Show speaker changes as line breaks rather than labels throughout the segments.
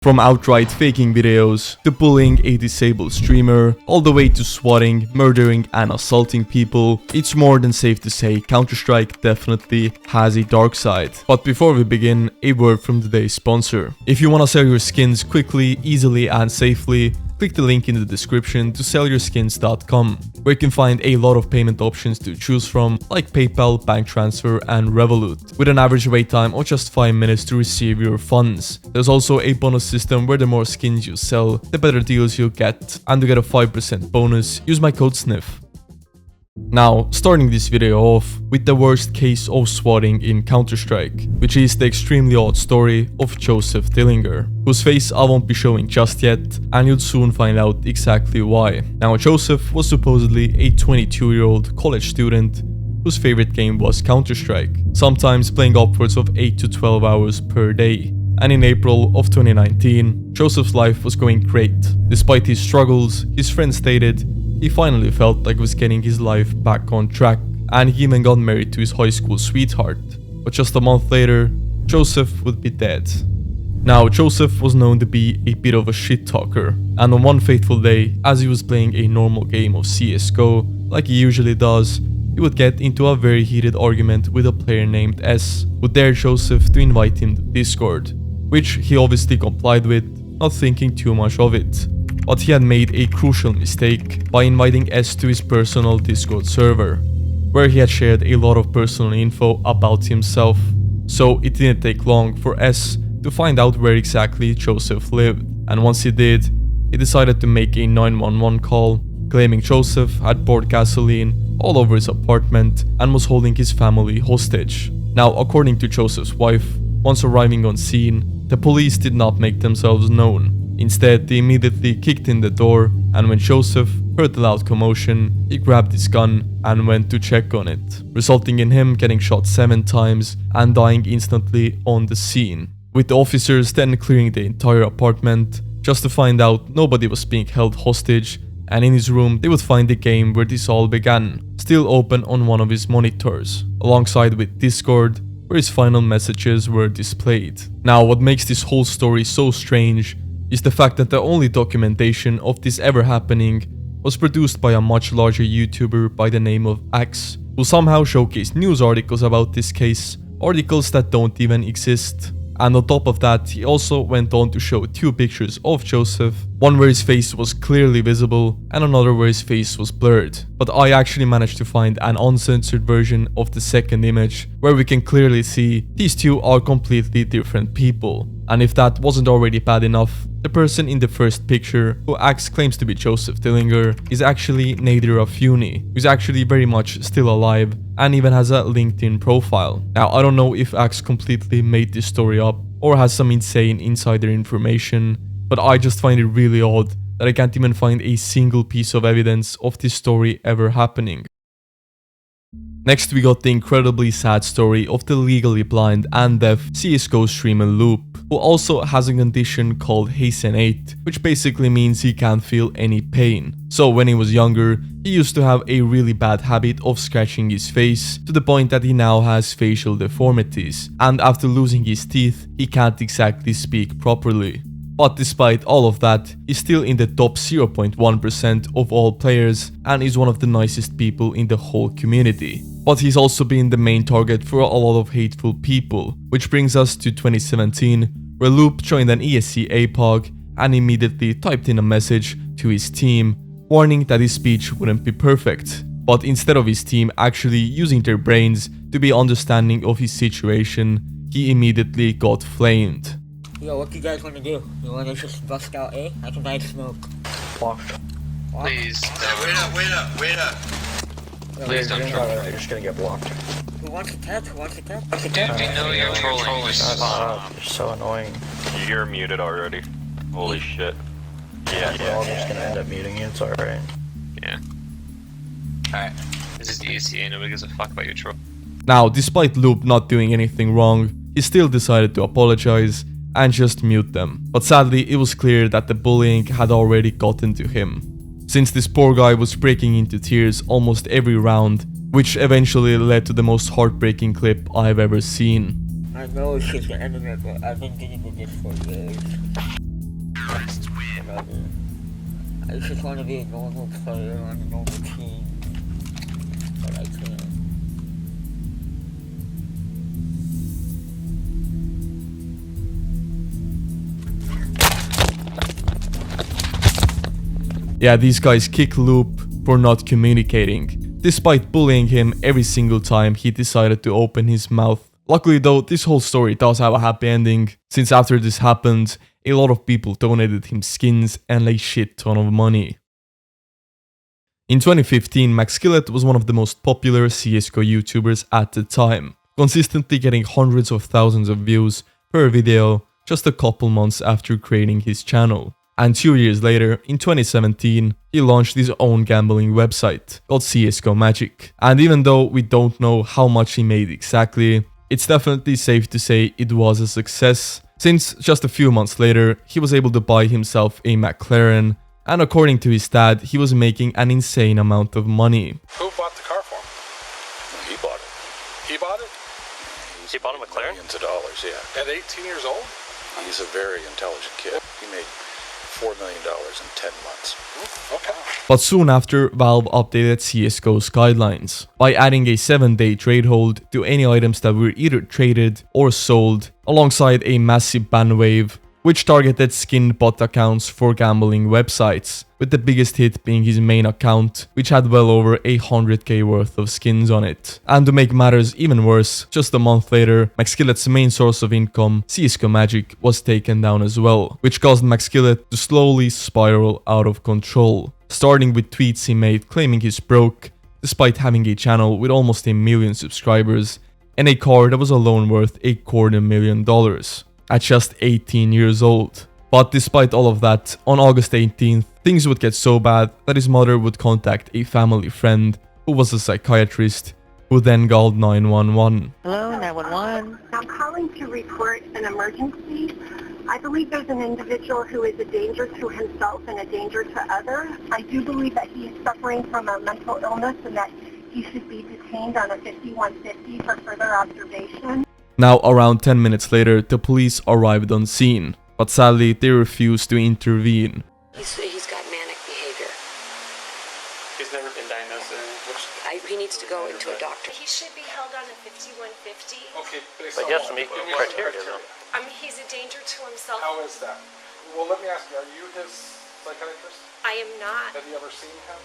From outright faking videos, to bullying a disabled streamer, all the way to swatting, murdering and assaulting people, it's more than safe to say Counter-Strike definitely has a dark side. But before we begin, a word from today's sponsor. If you wanna sell your skins quickly, easily and safely, click the link in the description to sellyourskins.com, where you can find a lot of payment options to choose from, like PayPal, bank transfer and Revolut, with an average wait time of just 5 minutes to receive your funds. There's also a bonus system where the more skins you sell, the better deals you'll get, and to get a 5% bonus, use my code SNIF. Now, starting this video off with the worst case of swatting in Counter-Strike, which is the extremely odd story of Joseph Dillinger, whose face I won't be showing just yet, and you'll soon find out exactly why. Now, Joseph was supposedly a 22-year-old college student whose favorite game was Counter-Strike, sometimes playing upwards of 8 to 12 hours per day. And in April of 2019, Joseph's life was going great. Despite his struggles, his friends stated he finally felt like he was getting his life back on track, and he even got married to his high school sweetheart. But just a month later, Joseph would be dead. Now, Joseph was known to be a bit of a shit talker, and on one fateful day, as he was playing a normal game of CSGO, like he usually does, he would get into a very heated argument with a player named S, who dared Joseph to invite him to Discord, which he obviously complied with, not thinking too much of it. But he had made a crucial mistake by inviting S to his personal Discord server, where he had shared a lot of personal info about himself. So it didn't take long for S to find out where exactly Joseph lived, and once he did, he decided to make a 911 call, claiming Joseph had poured gasoline all over his apartment and was holding his family hostage. Now, according to Joseph's wife, once arriving on scene, the police did not make themselves known. Instead, they immediately kicked in the door, and when Joseph heard the loud commotion, he grabbed his gun and went to check on it, resulting in him getting shot 7 times and dying instantly on the scene, with the officers then clearing the entire apartment just to find out nobody was being held hostage, and in his room they would find the game where this all began, still open on one of his monitors, alongside with Discord, where his final messages were displayed. Now, what makes this whole story so strange is the fact that the only documentation of this ever happening was produced by a much larger YouTuber by the name of Axe, who somehow showcased news articles about this case, articles that don't even exist. And on top of that, he also went on to show 2 pictures of Joseph, one where his face was clearly visible and another where his face was blurred. But I actually managed to find an uncensored version of the second image, where we can clearly see these 2 are completely different people. And if that wasn't already bad enough, the person in the first picture, who Axe claims to be Joseph Dillinger, is actually Nadir Afuni, who's actually very much still alive and even has a LinkedIn profile. Now, I don't know if Axe completely made this story up or has some insane insider information, but I just find it really odd that I can't even find a single piece of evidence of this story ever happening. Next, we got the incredibly sad story of the legally blind and deaf CSGO streamer Loop, who also has a condition called Hazenate, which basically means he can't feel any pain. So when he was younger, he used to have a really bad habit of scratching his face, to the point that he now has facial deformities, and after losing his teeth, he can't exactly speak properly. But despite all of that, he's still in the top 0.1% of all players and is one of the nicest people in the whole community. But he's also been the main target for a lot of hateful people, which brings us to 2017, where Loop joined an ESC APOG and immediately typed in a message to his team, warning that his speech wouldn't be perfect. But instead of his team actually using their brains to be understanding of his situation, he immediately got flamed.
Yo, what do you guys want to do? You want to just bust out A? I can buy smoke.
Blocked.
Please.
Wait up.
Please don't troll.
You're just gonna get blocked.
Who wants to tap? Who wants to tap?
Dude, we know you're trolling.
Shut up. You're so annoying.
You're muted already. Holy shit. Yeah.
We're all just gonna end up muting you. It's alright.
Yeah. Alright. This is easy, nobody gives a fuck about your troll.
Now, despite Loop not doing anything wrong, he still decided to apologize and just mute them. But sadly, it was clear that the bullying had already gotten to him, since this poor guy was breaking into tears almost every round, which eventually led to the most heartbreaking clip I've ever seen.
I know it's just the internet, but I've been dealing with this for years. I just want to be a normal player on a normal team. But I can't.
Yeah, these guys kick Loop for not communicating, despite bullying him every single time he decided to open his mouth. Luckily though, this whole story does have a happy ending, since after this happened, a lot of people donated him skins and a shit ton of money. In 2015, Mcskillet was one of the most popular CSGO YouTubers at the time, consistently getting hundreds of thousands of views per video just a couple months after creating his channel. And 2 years later, in 2017, he launched his own gambling website called csgo Magic. And even though we don't know how much he made exactly, it's definitely safe to say it was a success, since just a few months later, he was able to buy himself a McLaren, and according to his dad, he was making an insane amount of money.
Who bought the car for him?
He bought it.
He bought it?
He bought a McLaren?
Millions of dollars, yeah. At 18 years old? He's a very intelligent kid. He made $4 million in 10 months. Okay.
But soon after, Valve updated CSGO's guidelines by adding a 7-day trade hold to any items that were either traded or sold, alongside a massive ban wave, which targeted skinned bot accounts for gambling websites, with the biggest hit being his main account, which had well over 100k worth of skins on it. And to make matters even worse, just a month later, Mcskillet's main source of income, csgo Magic, was taken down as well, which caused Mcskillet to slowly spiral out of control, starting with tweets he made claiming he's broke, despite having a channel with almost 1 million subscribers, and a car that was alone worth $250,000. At just 18 years old. But despite all of that, on August 18th, things would get so bad that his mother would contact a family friend who was a psychiatrist, who then called 911.
Hello, 911.
I'm calling to report an emergency. I believe there's an individual who is a danger to himself and a danger to others. I do believe that he is suffering from a mental illness and that he should be detained on a 5150 for further observation.
Now, around 10 minutes later, the police arrived on scene, but sadly, they refused to intervene.
He's got manic behavior.
He's never been diagnosed with it.
He needs to go into a doctor.
He should be held on a 5150.
Okay,
But he has to meet the criteria, though.
I mean, he's a danger to himself.
How is that? Well, let me ask you, are you his psychiatrist?
I am not.
Have you ever seen him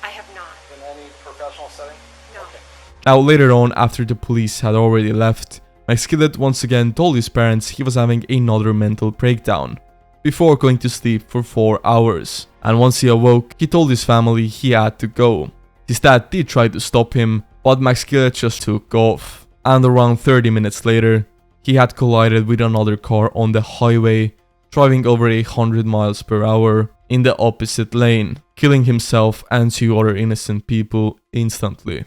I have not.
in any professional setting?
No.
Okay.
Now, later on, after the police had already left, Mcskillet once again told his parents he was having another mental breakdown, before going to sleep for 4 hours. And once he awoke, he told his family he had to go. His dad did try to stop him, but Mcskillet just took off. And around 30 minutes later, he had collided with another car on the highway, driving over 100 miles per hour in the opposite lane, killing himself and 2 other innocent people instantly.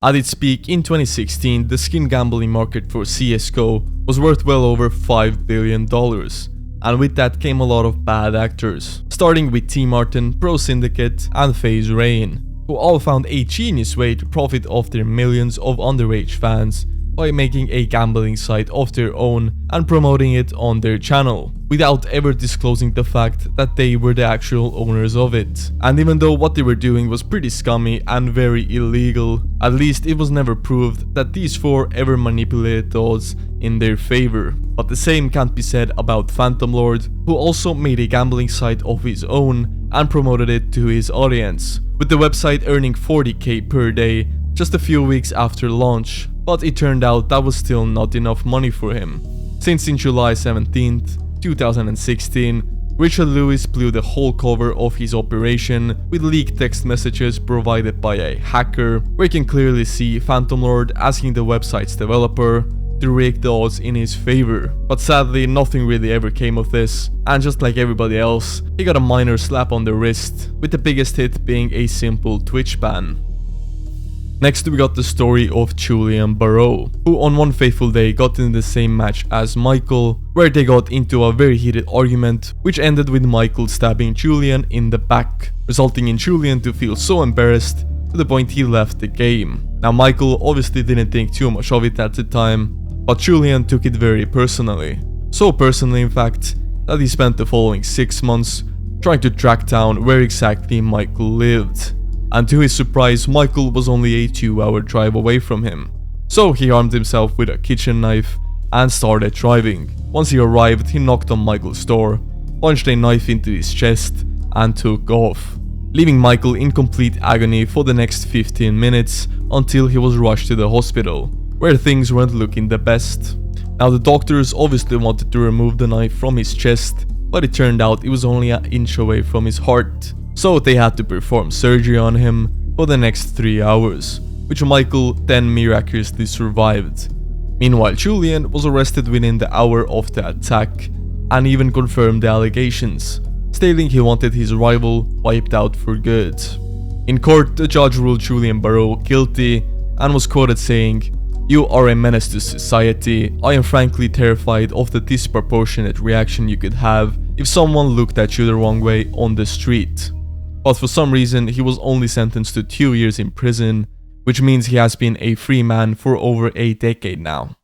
At its peak in 2016, the skin gambling market for CSGO was worth well over $5 billion, and with that came a lot of bad actors, starting with T Martin, Pro Syndicate, and FaZe Rain, who all found a genius way to profit off their millions of underage fans by making a gambling site of their own and promoting it on their channel, without ever disclosing the fact that they were the actual owners of it. And even though what they were doing was pretty scummy and very illegal, at least it was never proved that these 4 ever manipulated the odds in their favor. But the same can't be said about Phantom Lord, who also made a gambling site of his own and promoted it to his audience, with the website earning 40k per day just a few weeks after launch. But it turned out that was still not enough money for him, since in July 17th, 2016, Richard Lewis blew the whole cover of his operation with leaked text messages provided by a hacker, where you can clearly see Phantom Lord asking the website's developer to rig the odds in his favor. But sadly, nothing really ever came of this, and just like everybody else, he got a minor slap on the wrist, with the biggest hit being a simple Twitch ban. Next we got the story of Julian Barrow, who on one fateful day got in the same match as Michael, where they got into a very heated argument, which ended with Michael stabbing Julian in the back, resulting in Julian to feel so embarrassed to the point he left the game. Now Michael obviously didn't think too much of it at the time, but Julian took it very personally. So personally in fact, that he spent the following 6 months trying to track down where exactly Michael lived. And to his surprise, Michael was only a 2-hour drive away from him. So he armed himself with a kitchen knife and started driving. Once he arrived, he knocked on Michael's door, punched a knife into his chest, and took off, leaving Michael in complete agony for the next 15 minutes until he was rushed to the hospital, where things weren't looking the best. Now the doctors obviously wanted to remove the knife from his chest, but it turned out it was only an inch away from his heart, so they had to perform surgery on him for the next 3 hours, which Michael then miraculously survived. Meanwhile, Julian was arrested within the hour of the attack and even confirmed the allegations, stating he wanted his rival wiped out for good. In court, the judge ruled Julian Barrow guilty and was quoted saying, "You are a menace to society. I am frankly terrified of the disproportionate reaction you could have if someone looked at you the wrong way on the street." But for some reason, he was only sentenced to 2 years in prison, which means he has been a free man for over a decade now.